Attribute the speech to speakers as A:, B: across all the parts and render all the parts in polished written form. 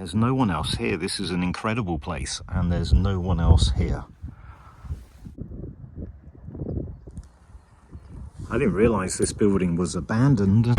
A: There's no one else here. This is an incredible place, and there's no one else here. I didn't realize this building was abandoned.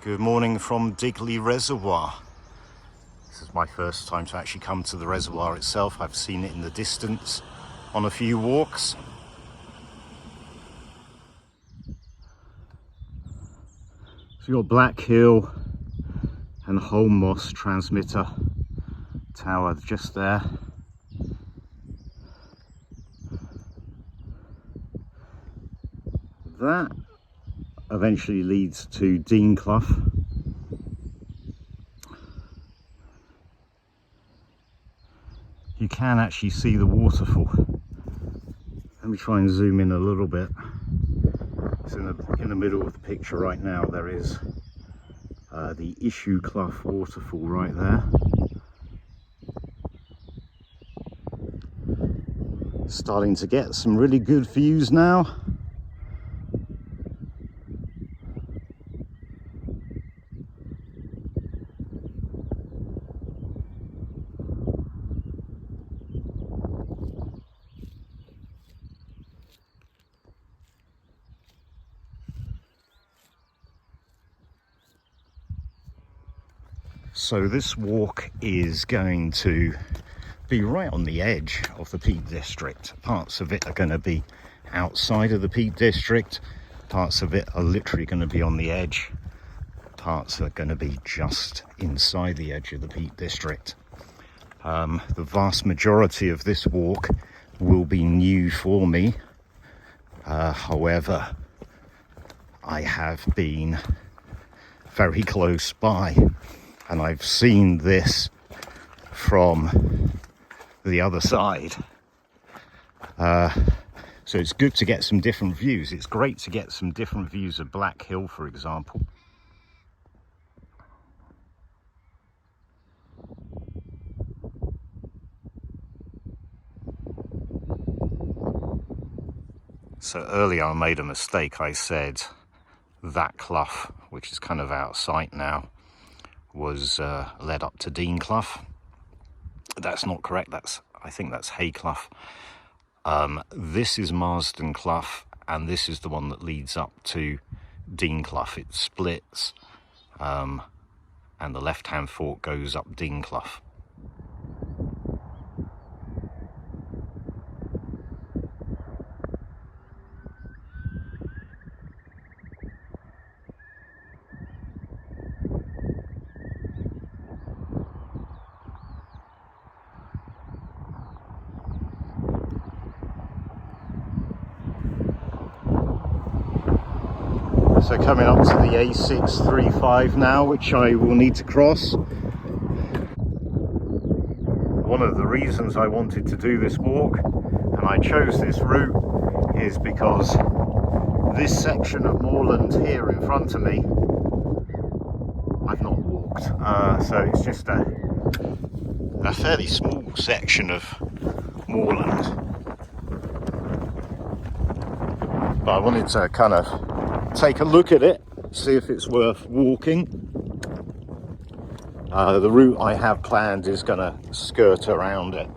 A: Good morning from Digley Reservoir. This is my first time to actually come to the reservoir itself. I've seen it in the distance on a few walks. So you've got Black Hill and Holm Moss transmitter tower just there. That eventually leads to Dean Clough. You can actually see the waterfall. Let me try and zoom in a little bit. It's in the middle of the picture right now. There is the Issue Clough waterfall right there. Starting to get some really good views now. So this walk is going to be right on the edge of the Peak District. Parts of it are going to be outside of the Peak District. Parts of it are literally going to be on the edge. Parts are going to be just inside the edge of the Peak District. The vast majority of this walk will be new for me. However, I have been very close by. And I've seen this from the other side. So it's good to get some different views. It's great to get some different views of Black Hill, for example. So earlier I made a mistake. I said that clough, which is kind of out of sight now, was led up to Dean Clough. That's not correct. I think that's Hay Clough. This is Marsden Clough, and this is the one that leads up to Dean Clough. It splits, and the left-hand fork goes up Dean Clough. So coming up to the A635 now, which I will need to cross. One of the reasons I wanted to do this walk, and I chose this route, is because this section of moorland here in front of me, I've not walked. So it's just a fairly small section of moorland. But I wanted to kind of take a look at it, see if it's worth walking. The route I have planned is going to skirt around it.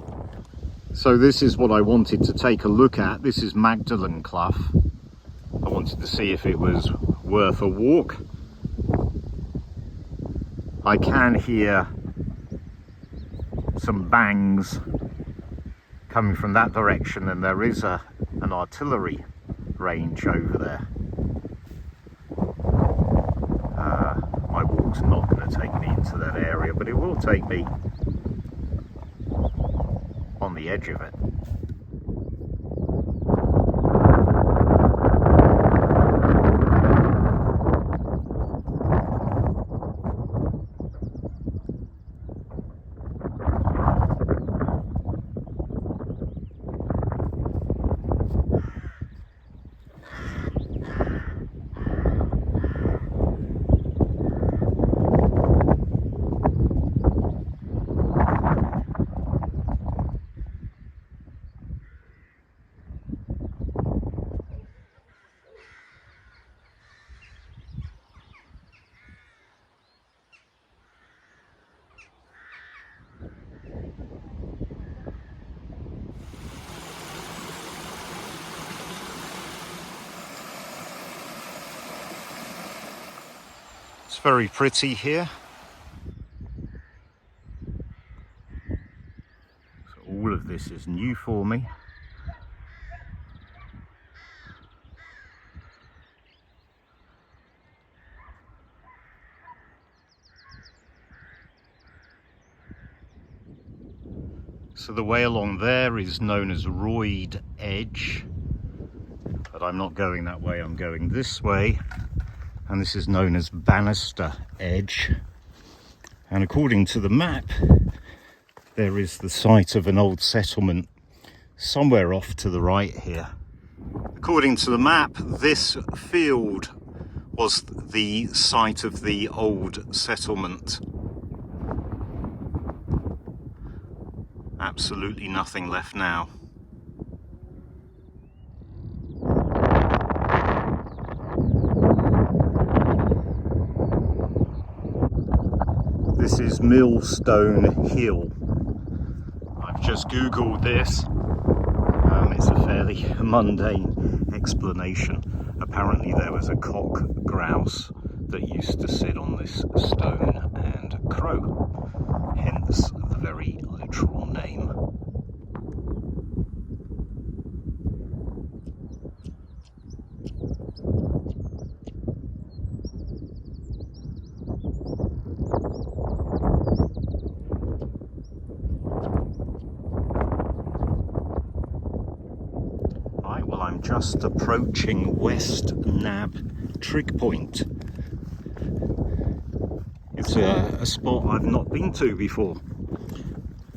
A: So this is what I wanted to take a look at. This is Magdalen Clough. I wanted to see if it was worth a walk. I can hear some bangs coming from that direction, and there is an artillery range over there. My walk's not going to take me into that area, but it will take me on the edge of it. It's very pretty here. So all of this is new for me. So the way along there is known as Royd Edge, but I'm not going that way, I'm going this way, and this is known as Bannister Edge. And according to the map, there is the site of an old settlement somewhere off to the right here. According to the map, this field was the site of the old settlement. Absolutely nothing left now. This is Millstone Hill. I've just googled this. It's a fairly mundane explanation. Apparently there was a cock grouse that used to sit on this stone and crow, hence the very literal name. Well, I'm just approaching West Nab trig point. It's a spot I've not been to before.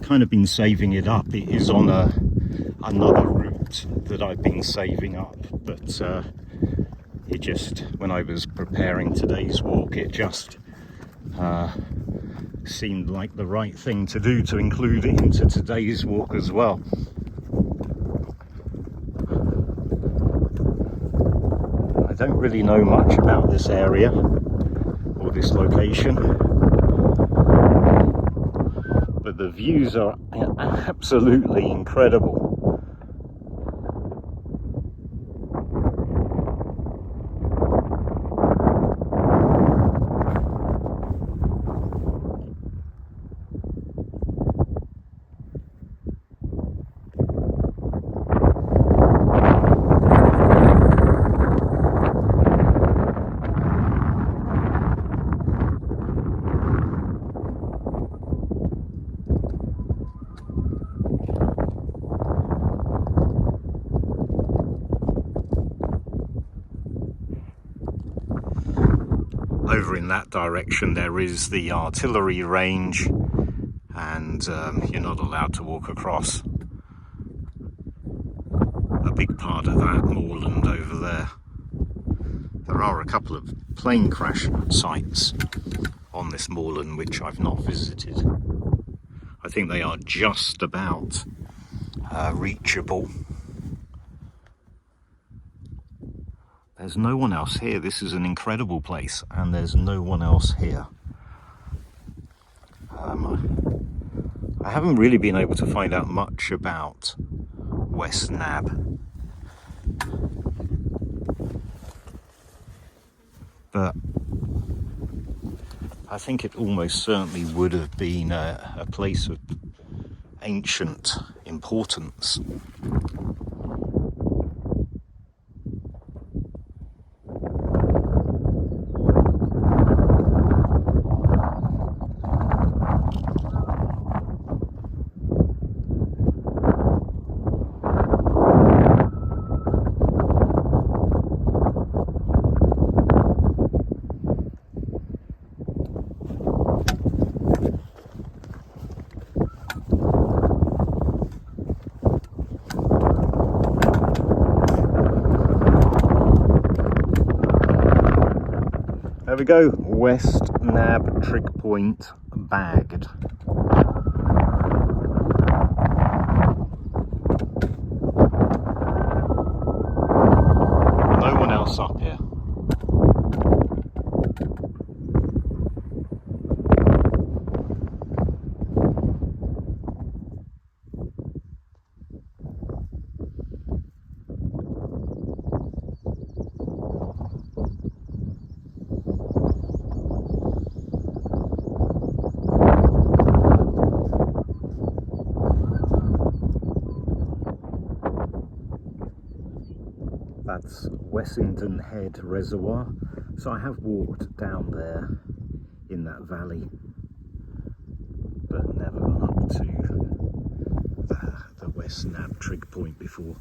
A: Kind of been saving it up. It is on another route that I've been saving up, but it just, when I was preparing today's walk, it just seemed like the right thing to do to include it into today's walk as well. I don't really know much about this area or this location, but the views are absolutely incredible. Over in that direction there is the artillery range, and you're not allowed to walk across a big part of that moorland over there. There are a couple of plane crash sites on this moorland which I've not visited. I think they are just about reachable. There's no one else here. This is an incredible place, and there's no one else here. I haven't really been able to find out much about West Nab, but I think it almost certainly would have been a place of ancient importance. There we go, West Nab trig point bagged. No one else up here. That's Wessington Head Reservoir. So I have walked down there in that valley, but never gone up to the West Nab trig point before.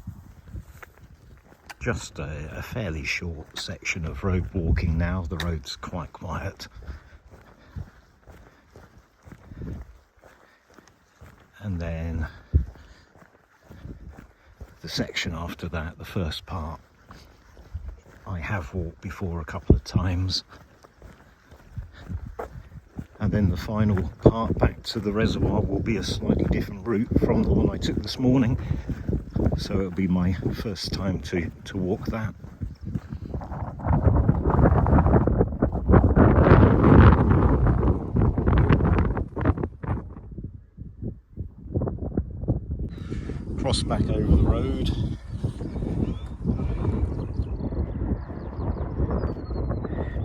A: Just a fairly short section of road walking now. The road's quite quiet. And then the section after that, the first part, I have walked before a couple of times. And then the final part back to the reservoir will be a slightly different route from the one I took this morning. So it'll be my first time to walk that. Cross back over the road.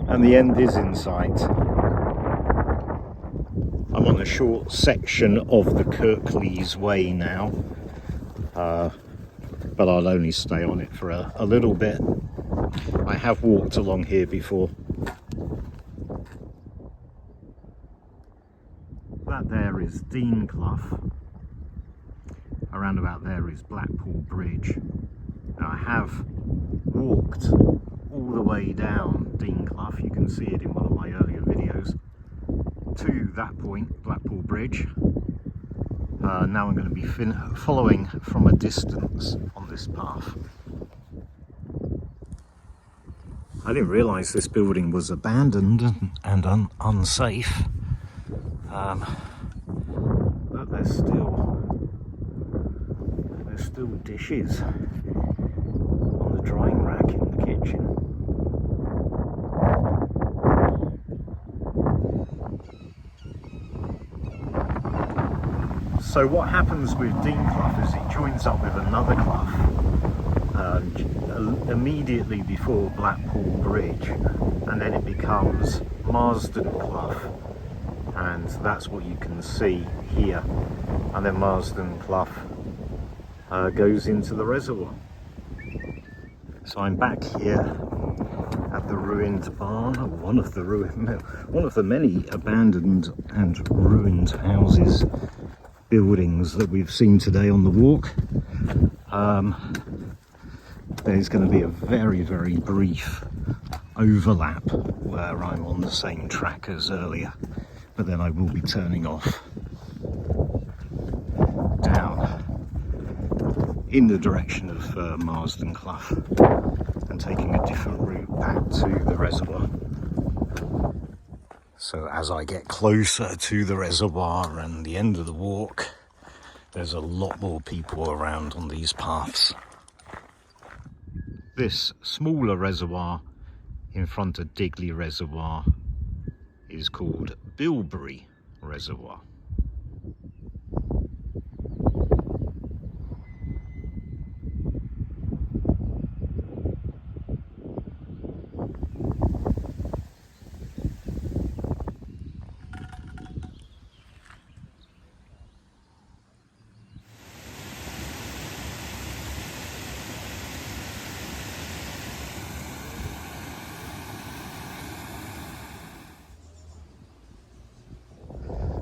A: And the end is in sight. I'm on a short section of the Kirklees Way now, but I'll only stay on it for a little bit. I have walked along here before. That there is Dean Clough. Around about there is Blackpool Bridge. Now I have walked all the way down Dean Clough, you can see it in one of my earlier videos, to that point, Blackpool Bridge. Now I'm going to be following from a distance on this path. I didn't realise this building was abandoned and unsafe, but there's still dishes on the drying rack in the kitchen. So what happens with Dean Clough is it joins up with another clough immediately before Blackpool Bridge, and then it becomes Marsden Clough, and that's what you can see here. And then Marsden Clough goes into the reservoir. So I'm back here at the ruined barn, or one of the many abandoned and ruined houses, buildings that we've seen today on the walk. There's going to be a very, very brief overlap where I'm on the same track as earlier, but then I will be turning off down in the direction of Marsden Clough and taking a different route back to the reservoir. So as I get closer to the reservoir and the end of the walk, there's a lot more people around on these paths. This smaller reservoir in front of Digley Reservoir is called Bilberry Reservoir.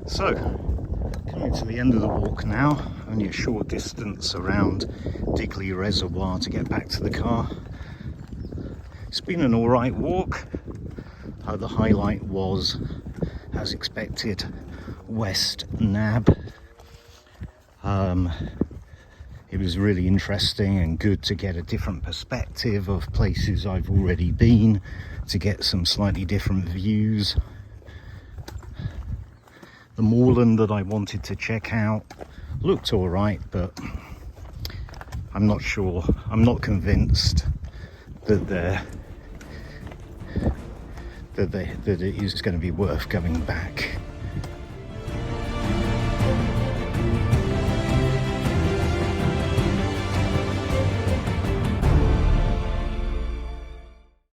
A: So, coming to the end of the walk now, only a short distance around Digley Reservoir to get back to the car. It's been an alright walk. The highlight was, as expected, West Nab. It was really interesting and good to get a different perspective of places I've already been, to get some slightly different views. The moorland that I wanted to check out looked all right, but I'm not sure, I'm not convinced that it is going to be worth going back.